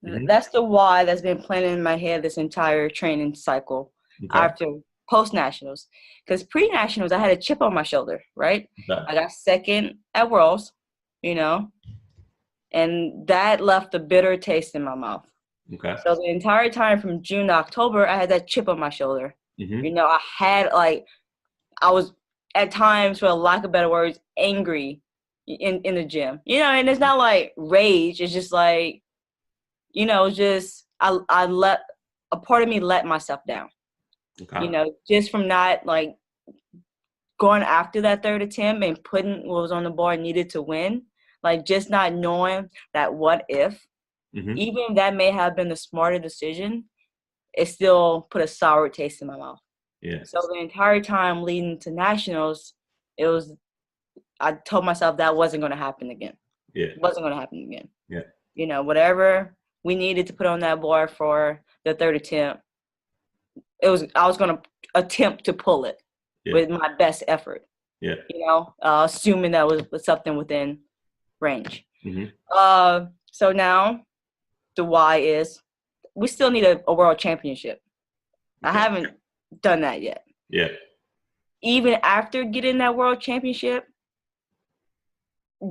that's the why that's been planning in my head this entire training cycle. Okay. After post-nationals. Because pre-nationals, I had a chip on my shoulder, right? Okay. I got second at Worlds, and that left a bitter taste in my mouth. Okay. So the entire time from June to October, I had that chip on my shoulder. Mm-hmm. I was at times, for lack of better words, angry in the gym. And it's not like rage. It's just like, I let a part of me let myself down. Okay. Just from not like going after that third attempt and putting what was on the board needed to win, like just not knowing that what if, even if that may have been the smarter decision, it still put a sour taste in my mouth. Yeah. So the entire time leading to nationals, I told myself that wasn't going to happen again. Yeah. It wasn't going to happen again. Yeah. Whatever we needed to put on that board for the third attempt, I was going to attempt to pull it with my best effort. Yeah. Assuming that was something within range. Mm-hmm. So now the why is we still need a world championship. Okay. I haven't done that yet. Yeah. Even after getting that world championship,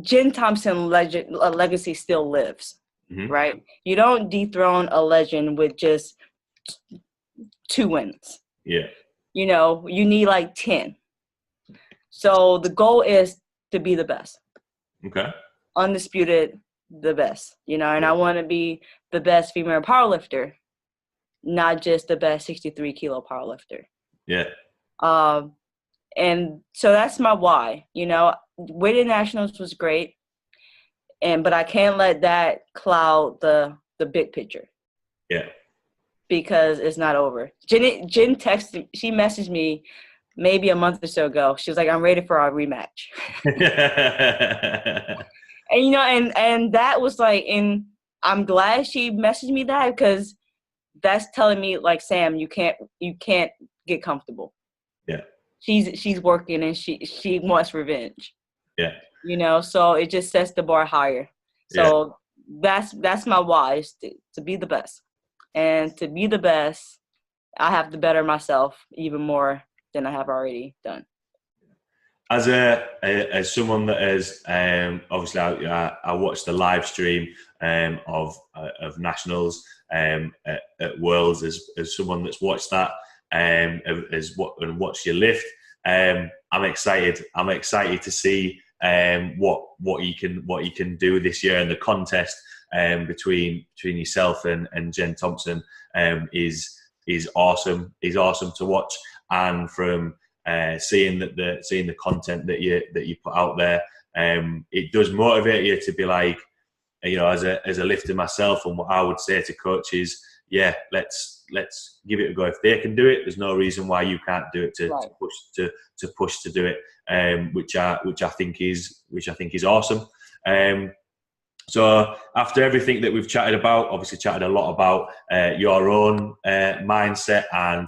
Jen Thompson legacy still lives, right? You don't dethrone a legend with just 2 wins. Yeah. You need like 10. So the goal is to be the best. Okay. Undisputed, the best, and I want to be the best female powerlifter, not just the best 63 kilo powerlifter. Yeah. And so that's my why. Winning nationals was great, but I can't let that cloud the big picture. Yeah. Because it's not over. Jen texted, she messaged me maybe a month or so ago. She was like, I'm ready for our rematch. And that was like, and I'm glad she messaged me that, because that's telling me like, Sam, you can't get comfortable. Yeah. She's working and she wants revenge. Yeah. So it just sets the bar higher. So that's my why, is to be the best. And to be the best, I have to better myself even more than I have already done. As someone that is obviously I watched the live stream of nationals at Worlds, as someone that's watched that and watched your lift. I'm excited. I'm excited to see what you can do this year, and the contest between yourself and Jen Thompson is awesome. Is awesome to watch, and from seeing the content that you put out there, it does motivate you to be like, as a lifter myself, and what I would say to coaches, let's give it a go. If they can do it, there's no reason why you can't do it. To push to do it, which I think is awesome. So after everything that we've chatted about, obviously chatted a lot about your own mindset and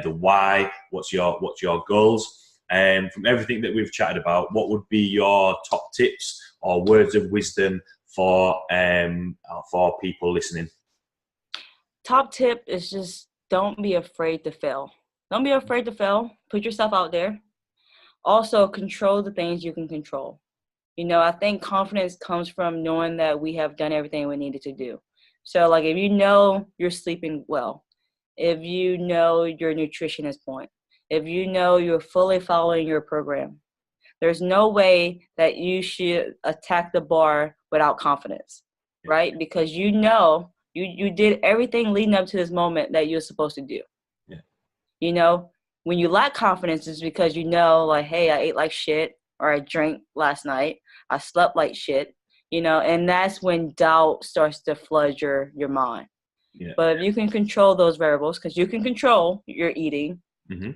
the why. What's your goals? From everything that we've chatted about, what would be your top tips or words of wisdom for people listening? Top tip is just don't be afraid to fail. Don't be afraid to fail. Put yourself out there. Also, control the things you can control. I think confidence comes from knowing that we have done everything we needed to do. So, like, if you know you're sleeping well, if you know your nutrition is point, if you know you're fully following your program, there's no way that you should attack the bar without confidence, right? Because you did everything leading up to this moment that you're supposed to do. Yeah. When you lack confidence, it's because like, hey, I ate like shit, or I drank last night, I slept like shit, and that's when doubt starts to flood your mind. Yeah. But if you can control those variables, because you can control your eating, you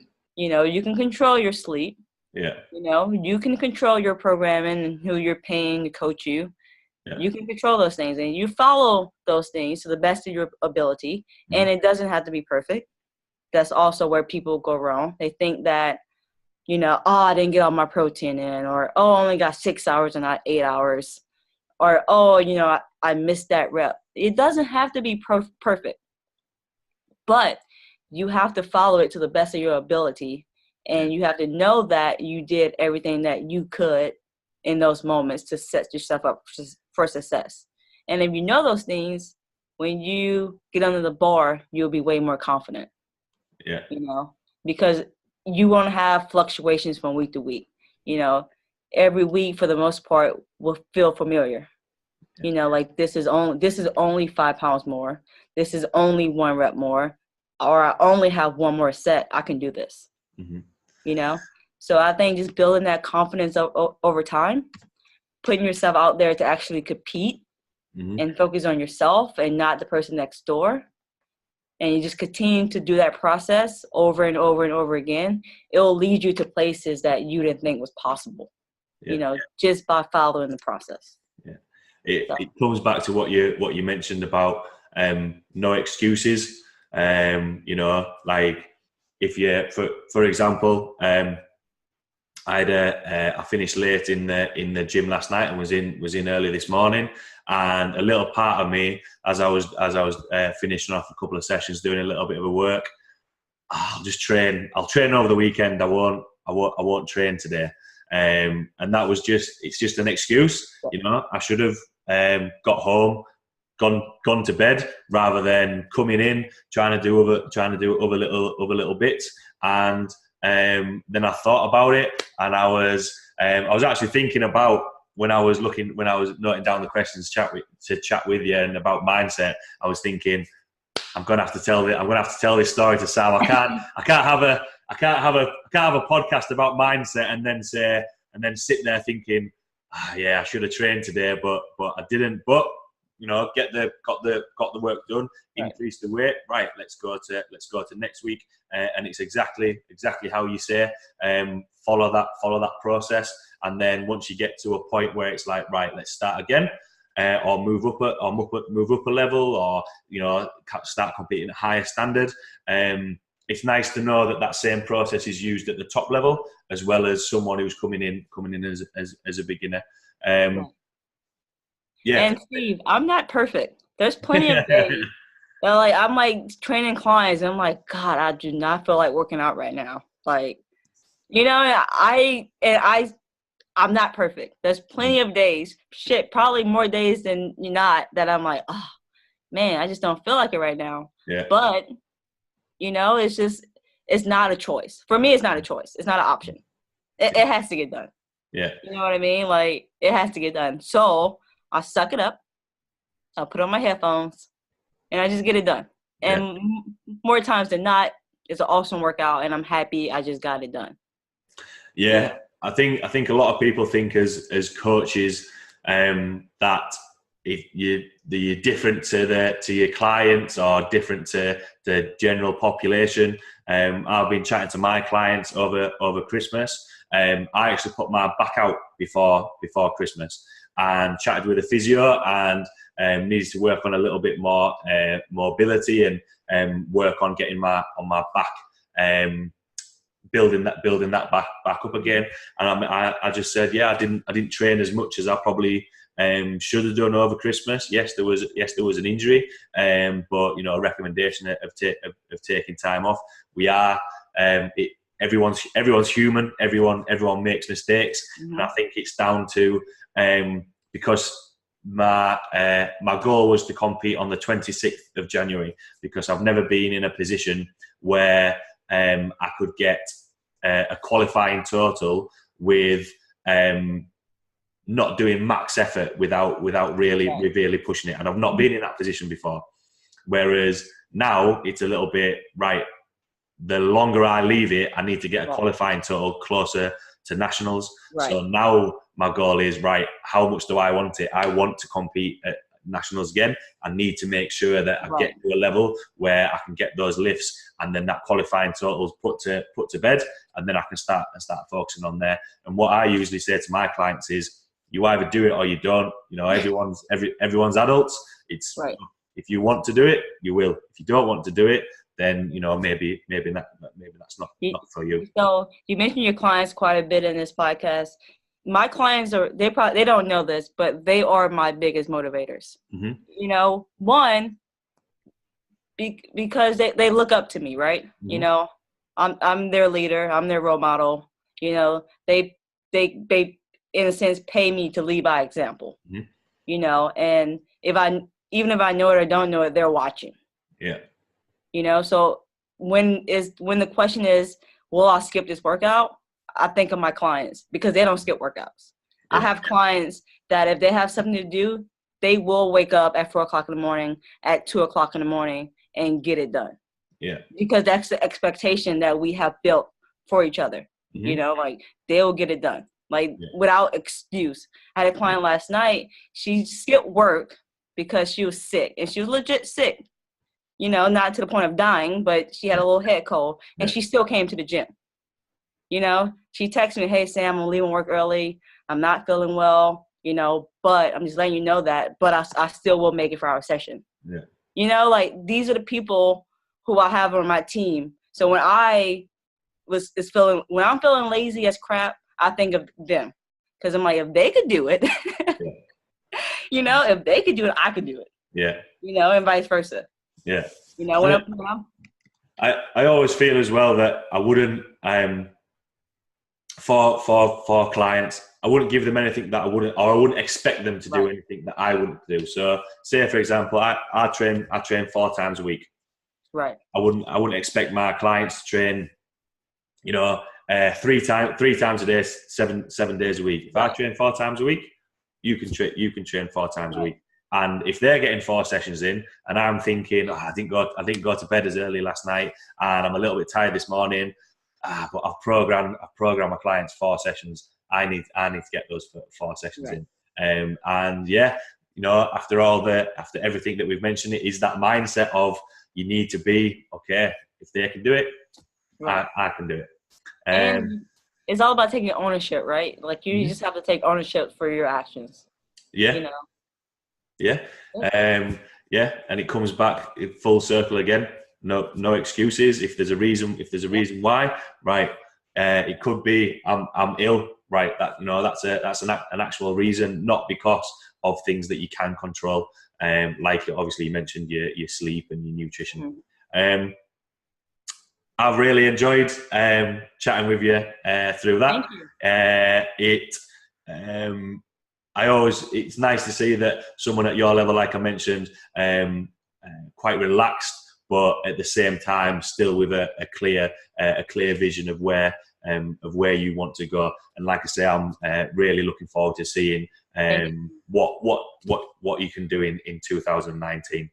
can control your sleep. Yeah. You can control your programming and who you're paying to coach you. Yeah. You can control those things, and you follow those things to the best of your ability. And it doesn't have to be perfect. That's also where people go wrong. They think that, I didn't get all my protein in, or, I only got 6 hours and not 8 hours, or, I missed that rep. It doesn't have to be perfect, but you have to follow it to the best of your ability. And you have to know that you did everything that you could in those moments to set yourself up for success. And if you know those things, when you get under the bar, you'll be way more confident. Yeah. Because you won't have fluctuations from week to week. Every week for the most part will feel familiar. Like this is only 5 pounds more. This is only 1 rep more, or I only have 1 more set. I can do this. So I think just building that confidence over time, putting yourself out there to actually compete and focus on yourself and not the person next door. And you just continue to do that process over and over and over again. It'll lead you to places that you didn't think was possible, just by following the process. Yeah. It comes back to what you mentioned about no excuses. Like if you, for example, I finished late in the gym last night and was in early this morning, and a little part of me, as I was finishing off a couple of sessions, doing a little bit of a work, I'll just train. I'll train over the weekend. I won't train today. And that was it's just an excuse. I should have got home, gone to bed, rather than coming in trying to do other little bits. And then I thought about it, and I was actually thinking about when I was noting down the questions to chat with you and about mindset. I was thinking, I'm gonna have to tell this story to Sam. I can't have a podcast about mindset and then sit there thinking, yeah, I should have trained today, but I didn't. But got the work done, increase the weight. Right, let's go to next week, and it's exactly how you say. Follow that process, and then once you get to a point where it's like, right, let's start again, or move up a level, or start competing at a higher standard. It's nice to know that same process is used at the top level as well as someone who's coming in as a beginner. Yeah. And Steve, I'm not perfect. There's plenty of days that I'm like training clients and I'm like, God, I do not feel like working out right now. Like, I'm not perfect. There's plenty of days, probably more days than not, that I'm like, oh man, I just don't feel like it right now. Yeah. But it's not a choice. For me, it's not a choice. It's not an option. It has to get done. Yeah. You know what I mean? Like, it has to get done. So I suck it up. I put on my headphones and I just get it done. And more times than not, it's an awesome workout and I'm happy I just got it done. Yeah. I think a lot of people think as coaches that if you're different to your clients or different to the general population. I've been chatting to my clients over Christmas. I actually put my back out before Christmas and chatted with a physio and needed to work on a little bit more mobility and work on getting my back. Building that back up again, and I just said, yeah, I didn't train as much as I probably Should have done over Christmas. Yes, there was an injury, but a recommendation of taking time off. We are everyone's human. Everyone makes mistakes, and I think it's down to because my goal was to compete on the 26th of January, because I've never been in a position where I could get a qualifying total with not doing max effort without really pushing it, and I've not been in that position before. Whereas now it's a little bit right. The longer I leave it, I need to get a qualifying total closer to nationals. Right. So now my goal is, right, how much do I want it? I want to compete at nationals again. I need to make sure that I get to a level where I can get those lifts, and then that qualifying total is put to bed, and then I can start focusing on there. And what I usually say to my clients is, you either do it or you don't. Everyone's adults. It's if you want to do it, you will. If you don't want to do it, then maybe that's not for you. So you mentioned your clients quite a bit in this podcast. My clients they don't know this, but they are my biggest motivators. Mm-hmm. One, because they look up to me, right? Mm-hmm. I'm their leader, I'm their role model. They in a sense pay me to lead by example. Mm-hmm. And even if I know it or don't know it, they're watching. Yeah. So when the question is, will I skip this workout? I think of my clients, because they don't skip workouts. Yeah. I have clients that if they have something to do, they will wake up at 4:00 in the morning, at 2:00 in the morning, and get it done. Yeah. Because that's the expectation that we have built for each other. Mm-hmm. They'll get it done, without excuse. I had a client last night. She skipped work because she was sick, and she was legit sick. Not to the point of dying, but she had a little head cold, and she still came to the gym. She texted me, "Hey, Sam, I'm leaving work early. I'm not feeling well, but I'm just letting you know that, but I still will make it for our session." Yeah. These are the people who I have on my team. So when I'm feeling lazy as crap, I think of them, because I'm like, if they could do it, if they could do it, I could do it. Yeah. And vice versa. Yeah. What I always feel as well that I wouldn't for clients, I wouldn't give them anything that I wouldn't expect them to do anything that I wouldn't do. So say, for example, I train 4 times a week. Right. I wouldn't expect my clients to train, 3 times a day, seven days a week. If I train 4 times a week, you can train 4 times a week. And if they're getting 4 sessions in, and I'm thinking, I didn't go to bed as early last night, and I'm a little bit tired this morning, but I've programmed my clients 4 sessions. I need to get those 4 sessions in. And yeah, after everything that we've mentioned, it is that mindset of, you need to be okay. If they can do it, I can do it. And it's all about taking ownership, right? You just have to take ownership for your actions. Yeah. Yeah. And it comes back full circle again. No excuses. If there's a reason why, right? It could be I'm ill, right? That's an actual reason, not because of things that you can control. Like obviously you mentioned your sleep and your nutrition. Mm-hmm. I've really enjoyed chatting with you through that. Thank you. It's nice to see that someone at your level, like I mentioned, quite relaxed, but at the same time still with a clear vision of where you want to go. And like I say, I'm really looking forward to seeing what you can do in 2019.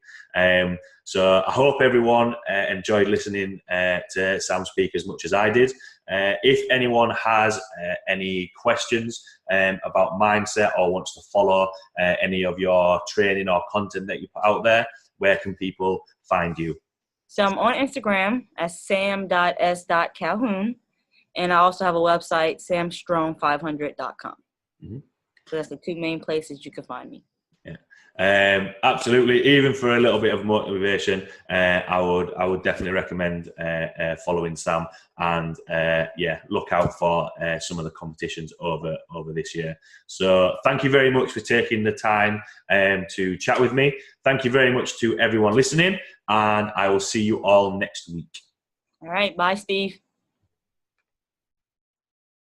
So I hope everyone enjoyed listening to Sam speak as much as I did. If anyone has any questions about mindset, or wants to follow any of your training or content that you put out there, where can people find you? So I'm on Instagram as sam.s.calhoun, and I also have a website, samstrong500.com. Mm-hmm. So that's the 2 main places you can find me. Absolutely. Even for a little bit of motivation, I would definitely recommend following Sam, and look out for some of the competitions over this year. So thank you very much for taking the time to chat with me. Thank you very much to everyone listening, and I will see you all next week. All right. Bye, Steve.